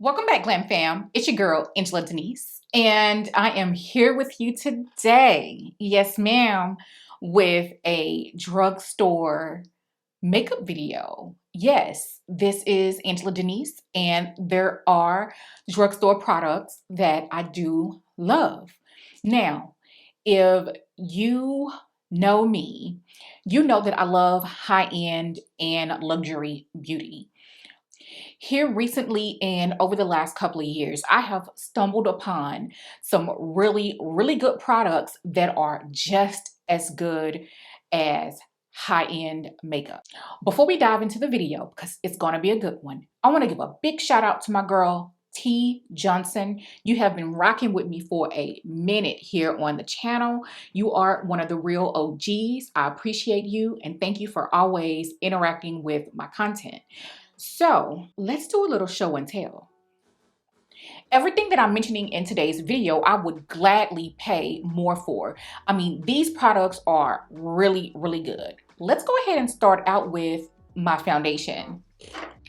Welcome back, GlamFam. It's your girl, Angela Denise, and I am here with you today, yes ma'am, with a drugstore makeup video. Yes, this is Angela Denise, and there are drugstore products that I do love. Now, if you know me, you know that I love high-end and luxury beauty. Here recently and over the last couple of years, I have stumbled upon some really good products that are just as good as high-end makeup. Before we dive into the video, because it's going to be a good one, I want to give a big shout out to my girl, T Johnson. You have been rocking with me for a minute here on the channel. You are one of the real OGs. I appreciate you and thank you for always interacting with my content. So let's do a little show and tell. Everything that I'm mentioning in today's video, I would gladly pay more for. I mean, these products are really good. Let's go ahead and start out with my foundation.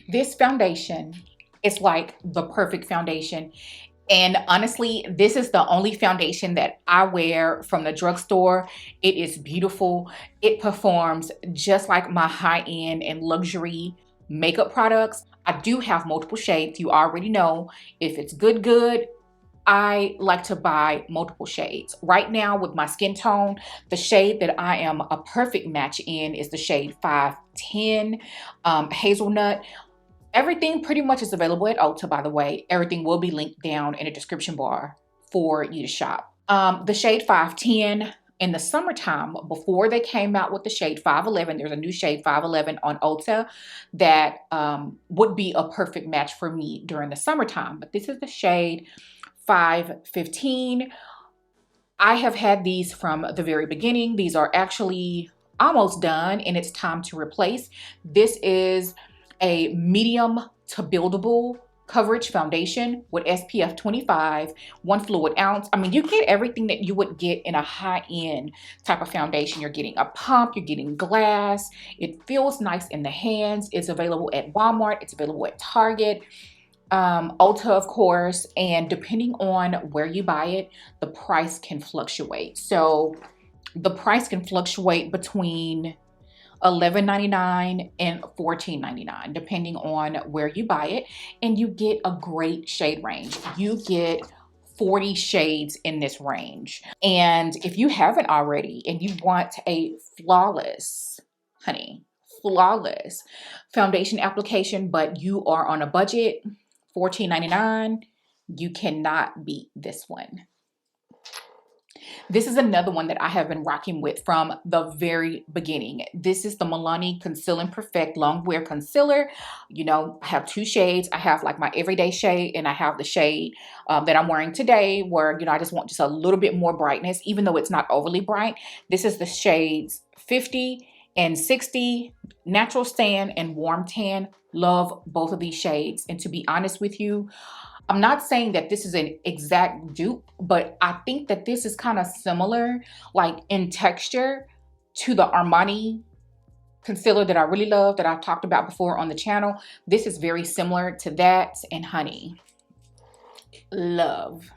This foundation is like the perfect foundation. And honestly, this is the only foundation that I wear from the drugstore. It is beautiful. It performs just like my high-end and luxury makeup products. I do have multiple shades. You already know if it's good, I like to buy multiple shades. Right now with my skin tone, the shade that I am a perfect match in is the shade 510 Hazelnut. Everything pretty much is available at Ulta, by the way. Everything will be linked down in the description bar for you to shop. The shade 510, in the summertime, before they came out with the shade 511, there's a new shade 511 on Ulta that would be a perfect match for me during the summertime. But this is the shade 515. I have had these from the very beginning. These are actually almost done and it's time to replace. This is a medium to buildable coverage foundation with SPF 25, 1 fluid ounce. I mean, you get everything that you would get in a high-end type of foundation. You're getting a pump, you're getting glass. It feels nice in the hands. It's available at Walmart. It's available at Target, Ulta, of course. And depending on where you buy it, the price can fluctuate. So the price can fluctuate between $11.99 and $14.99 depending on where you buy it, and you get a great shade range. You get 40 shades in this range. And if you haven't already and you want a flawless, flawless foundation application, but you are on a budget, $14.99, you cannot beat this one. This is another one that I have been rocking with from the very beginning. This is the Milani Conceal and Perfect Longwear Concealer. You know, I have two shades. I have like my everyday shade and I have the shade that I'm wearing today where, you know, I just want just a little bit more brightness, even though it's not overly bright. This is the shades 50 and 60, Natural Tan and Warm Tan. Love both of these shades. And to be honest with you, I'm not saying that this is an exact dupe, but I think that this is kind of similar, like in texture, to the Armani concealer that I really love, that I've talked about before on the channel. This is very similar to that, and honey, love.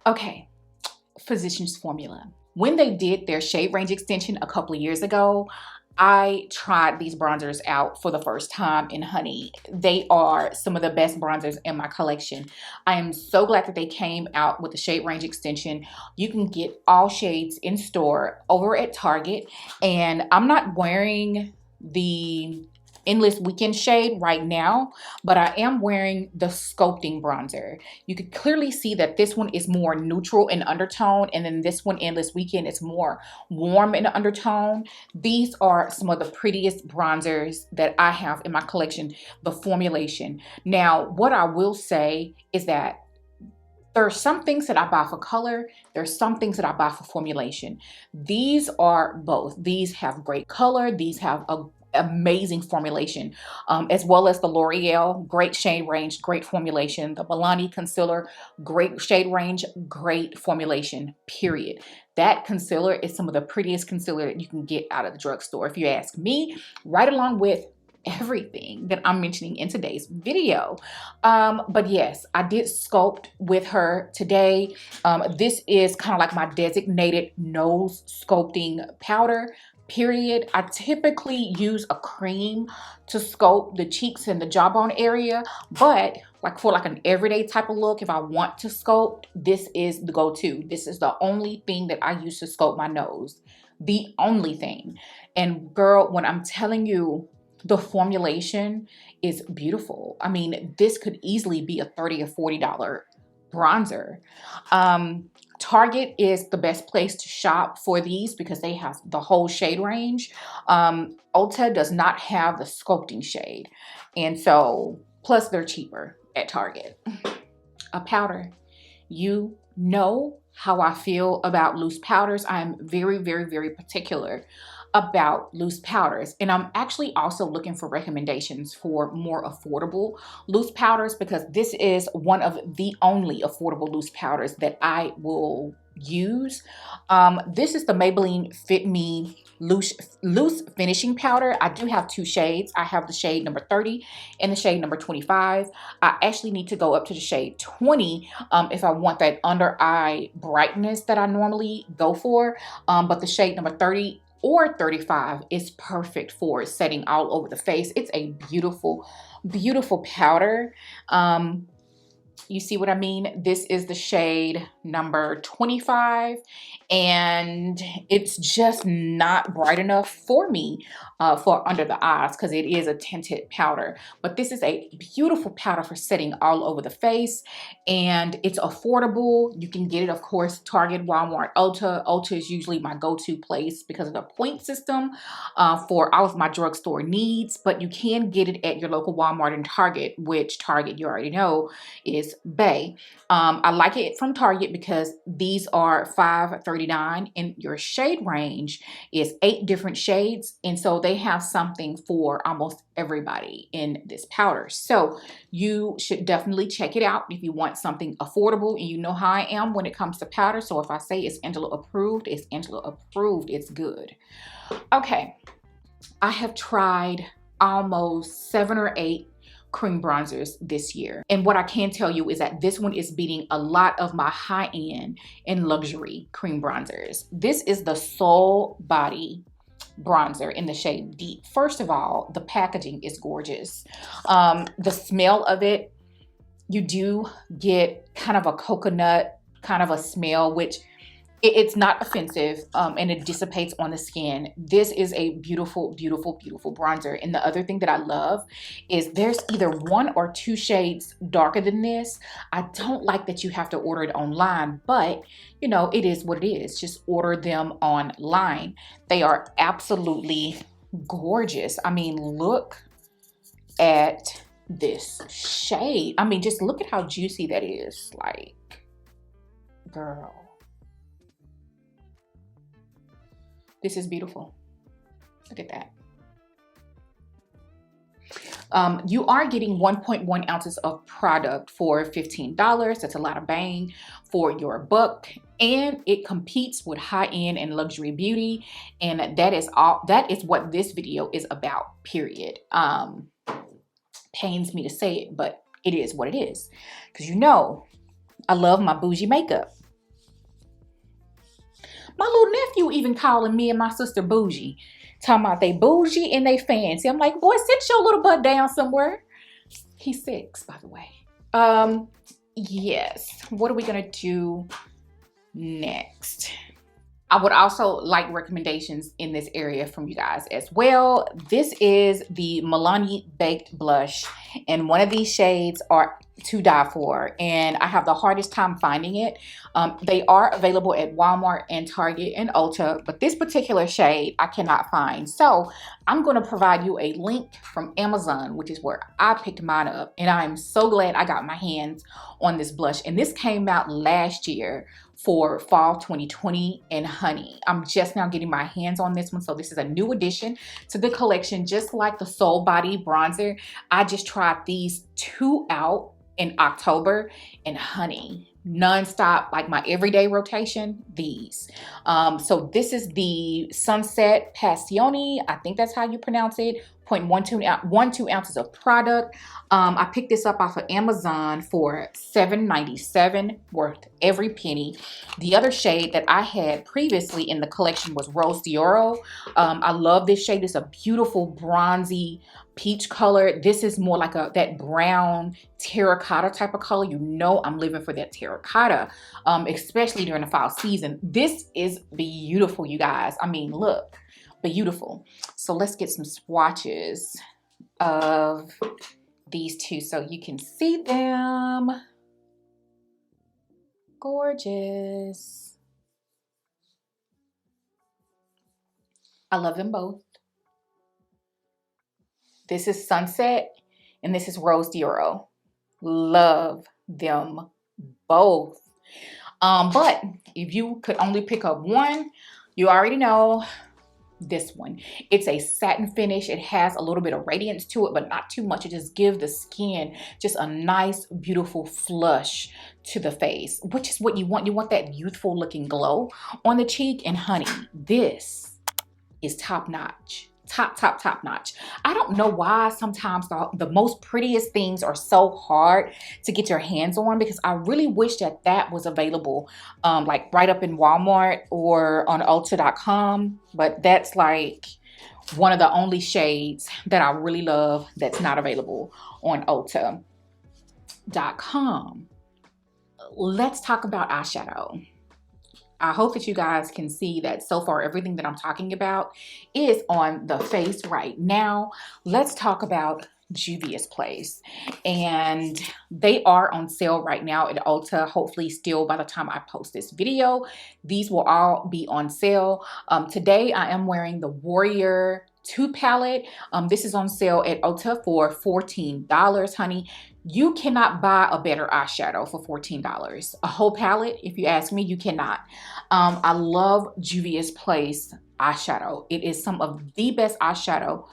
Okay, Physicians Formula. When they did their shade range extension a couple of years ago, I tried these bronzers out for the first time, and honey, they are some of the best bronzers in my collection. I am so glad that they came out with the shade range extension. You can get all shades in store over at Target, and I'm not wearing the Endless Weekend shade right now, but I am wearing the Sculpting bronzer. You can clearly see that this one is more neutral in undertone, and then this one, Endless Weekend, is more warm in undertone. These are some of the prettiest bronzers that I have in my collection, the formulation. Now, what I will say is that there are some things that I buy for color. There's some things that I buy for formulation. These are both. These have great color. These have a amazing formulation, as well as the L'Oreal, great shade range, great formulation. The Milani concealer, great shade range, great formulation, period. That concealer is some of the prettiest concealer that you can get out of the drugstore, if you ask me, right along with everything that I'm mentioning in today's video. But yes, I did sculpt with her today. This is kind of like my designated nose sculpting powder, period. I typically use a cream to sculpt the cheeks and the jawbone area, but like for like an everyday type of look, if I want to sculpt, this is the go-to. This is the only thing that I use to sculpt my nose. The only thing. And girl, when I'm telling you, the formulation is beautiful. I mean, this could easily be a $30 or $40 bronzer. Target is the best place to shop for these because they have the whole shade range. Ulta does not have the sculpting shade. And so, plus they're cheaper at Target. A powder. You know how I feel about loose powders. I'm very, very, very particular about loose powders, and I'm actually also looking for recommendations for more affordable loose powders because this is one of the only affordable loose powders that I will use. This is the Maybelline Fit Me loose finishing powder. I do have two shades. I have the shade number 30 and the shade number 25. I actually need to go up to the shade 20 if I want that under eye brightness that I normally go for, but the shade number 30 or 35 is perfect for setting all over the face. It's a beautiful, beautiful powder. You see what I mean? This is the shade number 25, and it's just not bright enough for me for under the eyes because it is a tinted powder. But this is a beautiful powder for setting all over the face, and it's affordable. You can get it, of course, Target, Walmart, Ulta. Ulta is usually my go-to place because of the point system for all of my drugstore needs, but you can get it at your local Walmart and Target, which Target, you already know, is Bay. I like it from Target because these are $5.39 and your shade range is 8 different shades, and so they have something for almost everybody in this powder. So you should definitely check it out if you want something affordable, and you know how I am when it comes to powder. So if I say it's Angela approved, it's Angela approved. It's good. Okay, I have tried almost 7 or 8 cream bronzers this year, and what I can tell you is that this one is beating a lot of my high-end and luxury cream bronzers. This is the Soul Body bronzer in the shade Deep. First of all, the packaging is gorgeous. The smell of it, you do get kind of a coconut kind of a smell, which it's not offensive, and it dissipates on the skin. This is a beautiful, beautiful, beautiful bronzer. And the other thing that I love is there's either 1 or 2 shades darker than this. I don't like that you have to order it online, but you know, it is what it is. Just order them online. They are absolutely gorgeous. I mean, look at this shade. I mean, just look at how juicy that is. Like, girl. This is beautiful. Look at that. You are getting 1.1 ounces of product for $15. That's a lot of bang for your buck, and it competes with high-end and luxury beauty, and that is all. That is what this video is about, period. Pains me to say it, but it is what it is, because you know I love my bougie makeup. My little nephew even calling me and my sister bougie. Talking about they bougie and they fancy. I'm like, boy, sit your little butt down somewhere. He's 6, by the way. Yes. What are we going to do next? I would also like recommendations in this area from you guys as well. This is the Milani Baked Blush, and one of these shades are to die for, and I have the hardest time finding it. They are available at Walmart and Target and Ulta, but this particular shade I cannot find. So I'm going to provide you a link from Amazon, which is where I picked mine up, and I am so glad I got my hands on this blush. And this came out last year for fall 2020, and honey, I'm just now getting my hands on this one. So this is a new addition to the collection, just like the Soul Body bronzer. I just tried these two out in October, and honey, non-stop, like my everyday rotation, these. So this is the Sunset Passione, I think that's how you pronounce it. 0.12 ounces of product. I picked this up off of Amazon for $7.97, worth every penny. The other shade that I had previously in the collection was Rose d'Oro. I love this shade. It's a beautiful bronzy peach color. This is more like that brown terracotta type of color. You know I'm living for that terracotta, especially during the fall season. This is beautiful, you guys. I mean, look. Beautiful. So let's get some swatches of these two so you can see them. Gorgeous. I love them both. This is Sunset and this is Rose d'Oro. Love them both. But if you could only pick up one, you already know this one. It's a satin finish. It has a little bit of radiance to it, but not too much. It just gives the skin just a nice, beautiful flush to the face, which is what you want. You want that youthful looking glow on the cheek. And honey, this is top notch. Top notch. I don't know why sometimes the most prettiest things are so hard to get your hands on, because I really wish that was available like right up in Walmart or on Ulta.com, but that's like one of the only shades that I really love that's not available on Ulta.com. Let's talk about eyeshadow. I hope that you guys can see that so far everything that I'm talking about is on the face right now. Let's talk about Juvia's Place, and they are on sale right now at Ulta. Hopefully still by the time I post this video, these will all be on sale. Today I am wearing the Warrior 2 palette. This is on sale at Ulta for $14, honey. You cannot buy a better eyeshadow for $14. A whole palette, if you ask me, you cannot. I love Juvia's Place eyeshadow. It is some of the best eyeshadow,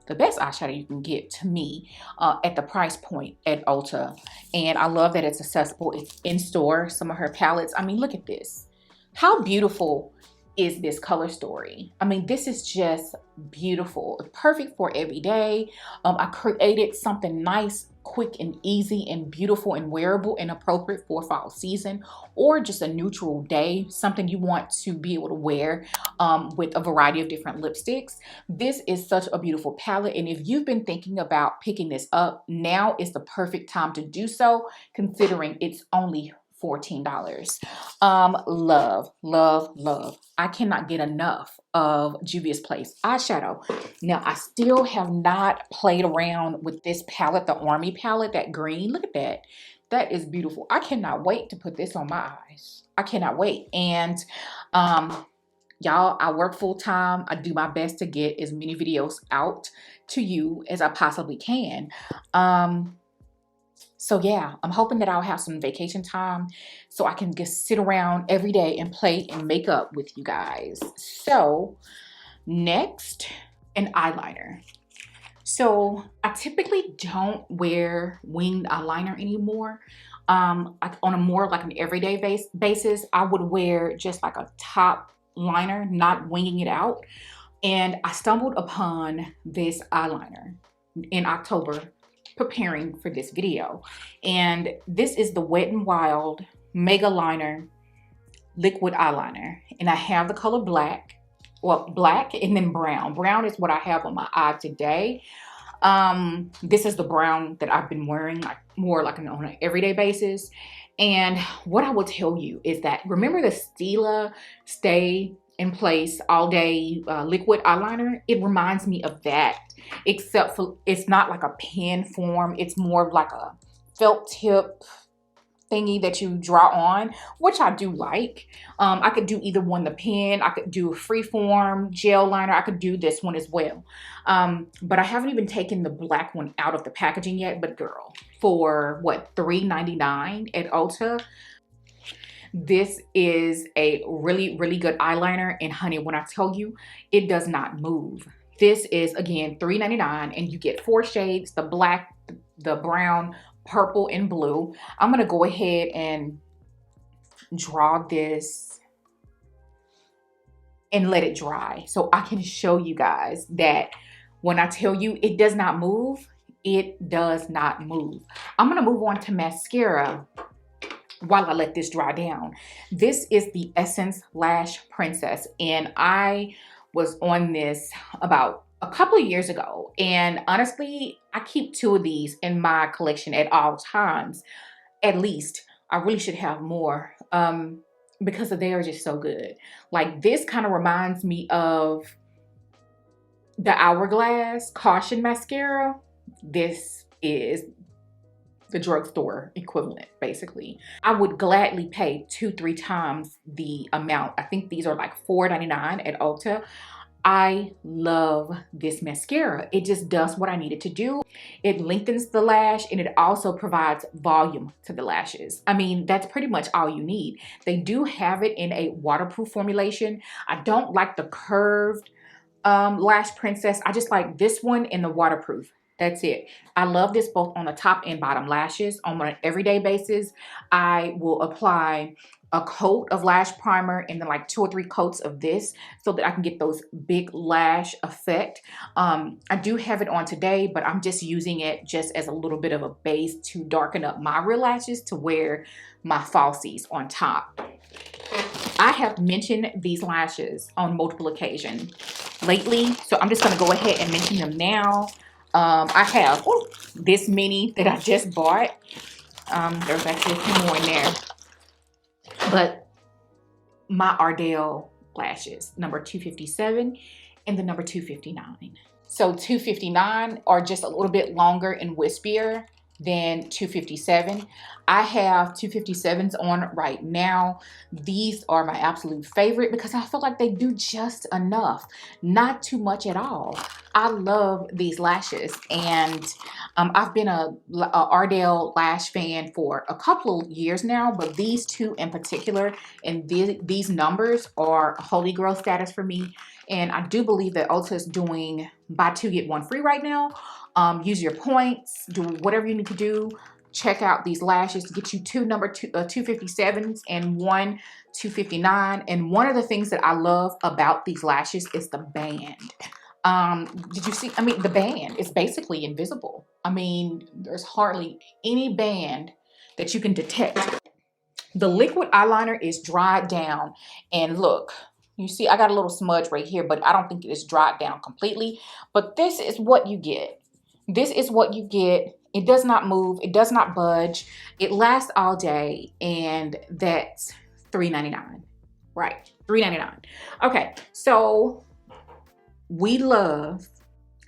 the best eyeshadow you can get to me at the price point at Ulta. And I love that it's accessible. It's in store, some of her palettes. I mean, look at this. How beautiful is this color story? I mean, this is just beautiful. Perfect for every day. I created something nice, quick and easy and beautiful and wearable and appropriate for fall season, or just a neutral day, something you want to be able to wear with a variety of different lipsticks. This is such a beautiful palette, and if you've been thinking about picking this up, now is the perfect time to do so, considering it's only $14. Love, love, love. I cannot get enough of Juvia's Place eyeshadow. Now, I still have not played around with this palette, the Army palette, that green. Look at that. That is beautiful. I cannot wait to put this on my eyes. I cannot wait. And y'all, I work full time. I do my best to get as many videos out to you as I possibly can. So yeah, I'm hoping that I'll have some vacation time so I can just sit around every day and play and make up with you guys. So next, an eyeliner. So I typically don't wear winged eyeliner anymore. Like on a more like an everyday basis, I would wear just like a top liner, not winging it out. And I stumbled upon this eyeliner in October preparing for this video, and this is the Wet n Wild Mega Liner liquid eyeliner, and I have the color black, well, black and then brown. Brown is what I have on my eye today. This is the brown that I've been wearing like more like on an everyday basis. And what I will tell you is that, remember the Stila Stay in place all day liquid eyeliner. It reminds me of that, except for it's not like a pen form. It's more of like a felt tip thingy that you draw on, which I do like. I could do either one, the pen, I could do a freeform gel liner, I could do this one as well. But I haven't even taken the black one out of the packaging yet. But girl, for what, $3.99 at Ulta, this is a really, really good eyeliner. And honey, when I tell you, it does not move. This is, again, $3.99, and you get 4 shades, the black, the brown, purple, and blue. I'm gonna go ahead and draw this and let it dry so I can show you guys that when I tell you it does not move, it does not move. I'm gonna move on to mascara while I let this dry down. This is the Essence Lash Princess, and I was on this about a couple of years ago, and honestly, I keep 2 of these in my collection at all times. At least. I really should have more because they are just so good. Like, this kind of reminds me of the Hourglass Caution Mascara. This is the drugstore equivalent, basically. I would gladly pay 2-3 times the amount. I think these are like $4.99 at Ulta. I love this mascara. It just does what I need it to do. It lengthens the lash, and it also provides volume to the lashes. I mean, that's pretty much all you need. They do have it in a waterproof formulation. I don't like the curved Lash Princess. I just like this one in the waterproof. That's it. I love this both on the top and bottom lashes. On an everyday basis, I will apply a coat of lash primer and then like 2 or 3 coats of this so that I can get those big lash effect. I do have it on today, but I'm just using it just as a little bit of a base to darken up my real lashes to wear my falsies on top. I have mentioned these lashes on multiple occasions lately, so I'm just going to go ahead and mention them now. I have this mini that I just bought. There's actually a few more in there. But my Ardell lashes, number 257 and the number 259. So 259 are just a little bit longer and wispier than 257. I have 257s on right now. These are my absolute favorite because I feel like they do just enough, not too much at all. I love these lashes, and I've been a Ardell lash fan for a couple of years now, but these 2 in particular and these numbers are holy grail status for me. And I do believe that Ulta is doing buy 2 get 1 free right now. Use your points, do whatever you need to do. Check out these lashes to get you 2 257s and 1 259. And one of the things that I love about these lashes is the band. Did you see? I mean, the band is basically invisible. I mean, there's hardly any band that you can detect. The liquid eyeliner is dried down, and look, you see I got a little smudge right here, but I don't think it is dried down completely. But this is what you get. This is what you get. It does not move. It does not budge. It lasts all day, and that's $3.99. Right, $3.99. Okay, so we love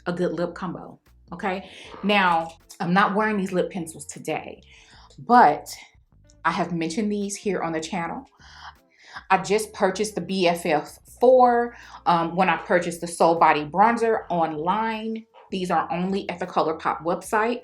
a good lip combo, okay? Now, I'm not wearing these lip pencils today, but I have mentioned these here on the channel. I just purchased the BFF4 when I purchased the Soul Body Bronzer online. These are only at the ColourPop website.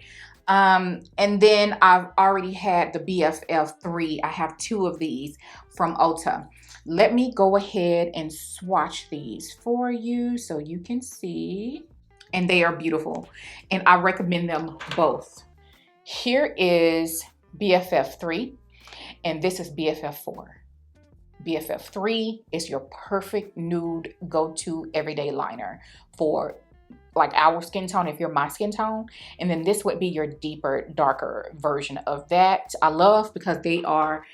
And then I've already had the BFF3. I have 2 of these from Ulta. Let me go ahead and swatch these for you so you can see. And they are beautiful. And I recommend them both. Here is BFF3 and this is BFF4. BFF3 is your perfect nude go-to everyday liner for like our skin tone, if you're my skin tone. And then this would be your deeper, darker version of that. I love because they are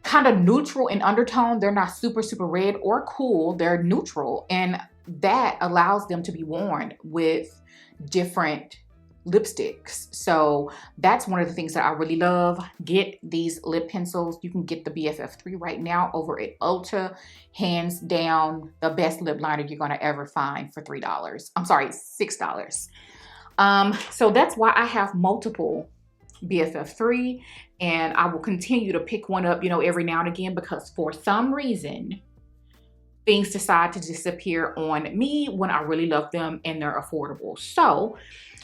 kind of neutral in undertone. They're not super, super red or cool. They're neutral. And that allows them to be worn with different lipsticks. So that's one of the things that I really love. Get these lip pencils. You can get the BFF3 right now over at Ulta. Hands down, the best lip liner you're gonna ever find for $3. I'm sorry, $6. So that's why I have multiple BFF3, and I will continue to pick one up, you know, every now and again, because for some reason, things decide to disappear on me when I really love them and they're affordable. So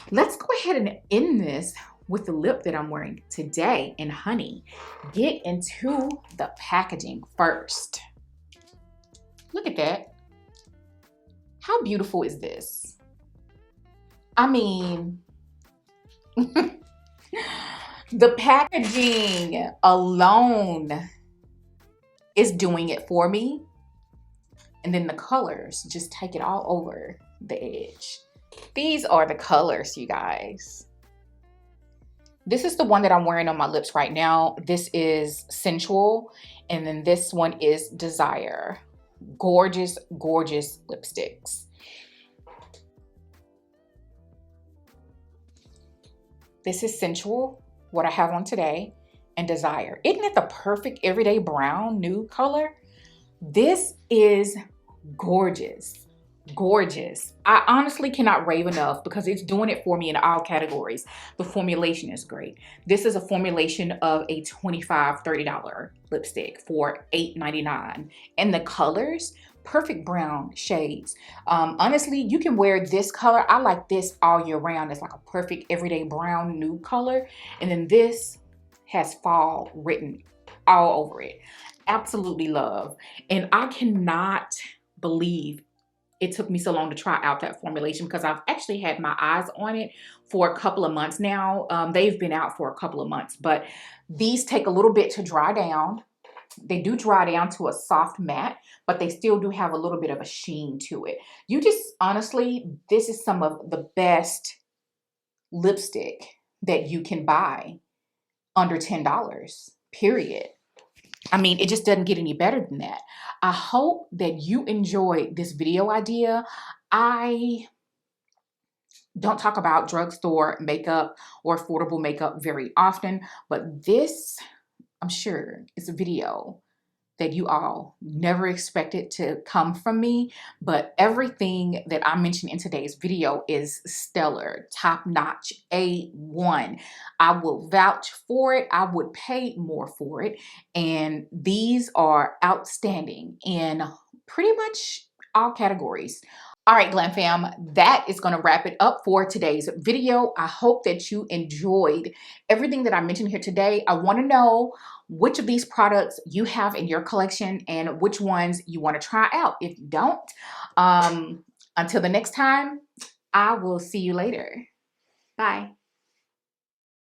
let's go ahead and end this with the lip that I'm wearing today. And honey, get into the packaging first. Look at that. How beautiful is this? I mean, the packaging alone is doing it for me. And then the colors just take it all over the edge. These are the colors, you guys. This is the one that I'm wearing on my lips right now. This is Sensual, and then this one is Desire. Gorgeous, gorgeous lipsticks. This is Sensual, what I have on today, and Desire. Isn't it the perfect everyday brown nude color? This is gorgeous, gorgeous. I honestly cannot rave enough because it's doing it for me in all categories. The formulation is great. This is a formulation of a $25, $30 lipstick for $8.99. And the colors, perfect brown shades. Honestly, you can wear this color. I like this all year round. It's like a perfect everyday brown nude color. And then this has fall written all over it. Absolutely love. And I cannot believe it took me so long to try out that formulation because I've actually had my eyes on it for a couple of months now. They've been out for a couple of months, but these take a little bit to dry down. They do dry down to a soft matte, but they still do have a little bit of a sheen to it. You just, honestly, this is some of the best lipstick that you can buy under $10, period. I mean, it just doesn't get any better than that. I hope that you enjoyed this video idea. I don't talk about drugstore makeup or affordable makeup very often, but this, I'm sure, is a video that you all never expected to come from me, but everything that I mentioned in today's video is stellar, top-notch, A1. I will vouch for it. I would pay more for it. And these are outstanding in pretty much all categories. All right, GlamFam, that is going to wrap it up for today's video. I hope that you enjoyed everything that I mentioned here today. I want to know which of these products you have in your collection and which ones you want to try out. If you don't, until the next time, I will see you later. Bye.